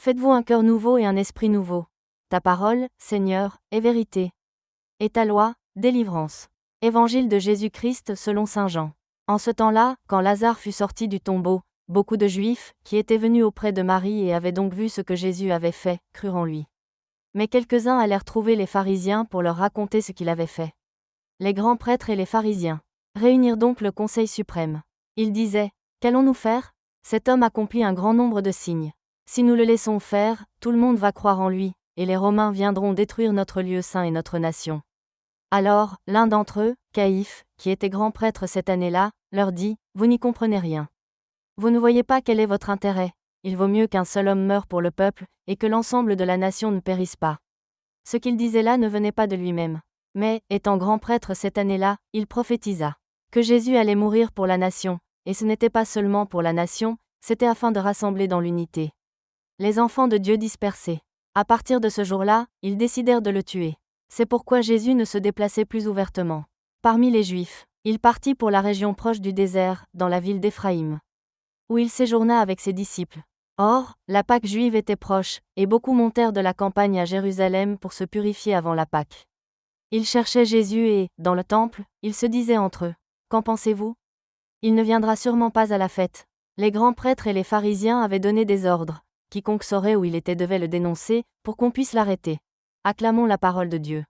Faites-vous un cœur nouveau et un esprit nouveau. Ta parole, Seigneur, est vérité. Et ta loi, délivrance. Évangile de Jésus-Christ selon saint Jean. En ce temps-là, quand Lazare fut sorti du tombeau, beaucoup de Juifs, qui étaient venus auprès de Marie et avaient donc vu ce que Jésus avait fait, crurent en lui. Mais quelques-uns allèrent trouver les pharisiens pour leur raconter ce qu'il avait fait. Les grands prêtres et les pharisiens réunirent donc le conseil suprême. Ils disaient: Qu'allons-nous faire? Cet homme accomplit un grand nombre de signes. Si nous le laissons faire, tout le monde va croire en lui, et les Romains viendront détruire notre lieu saint et notre nation. Alors, l'un d'entre eux, Caïphe, qui était grand prêtre cette année-là, leur dit: Vous n'y comprenez rien. Vous ne voyez pas quel est votre intérêt. Il vaut mieux qu'un seul homme meure pour le peuple, et que l'ensemble de la nation ne périsse pas. Ce qu'il disait là ne venait pas de lui-même. Mais, étant grand prêtre cette année-là, il prophétisa que Jésus allait mourir pour la nation, et ce n'était pas seulement pour la nation, c'était afin de rassembler dans l'unité les enfants de Dieu dispersés. À partir de ce jour-là, ils décidèrent de le tuer. C'est pourquoi Jésus ne se déplaçait plus ouvertement parmi les Juifs. Il partit pour la région proche du désert, dans la ville d'Éphraïm, où il séjourna avec ses disciples. Or, la Pâque juive était proche, et beaucoup montèrent de la campagne à Jérusalem pour se purifier avant la Pâque. Ils cherchaient Jésus et, dans le temple, ils se disaient entre eux: Qu'en pensez-vous? Il ne viendra sûrement pas à la fête. Les grands prêtres et les pharisiens avaient donné des ordres. Quiconque saurait où il était devait le dénoncer, pour qu'on puisse l'arrêter. Acclamons la parole de Dieu.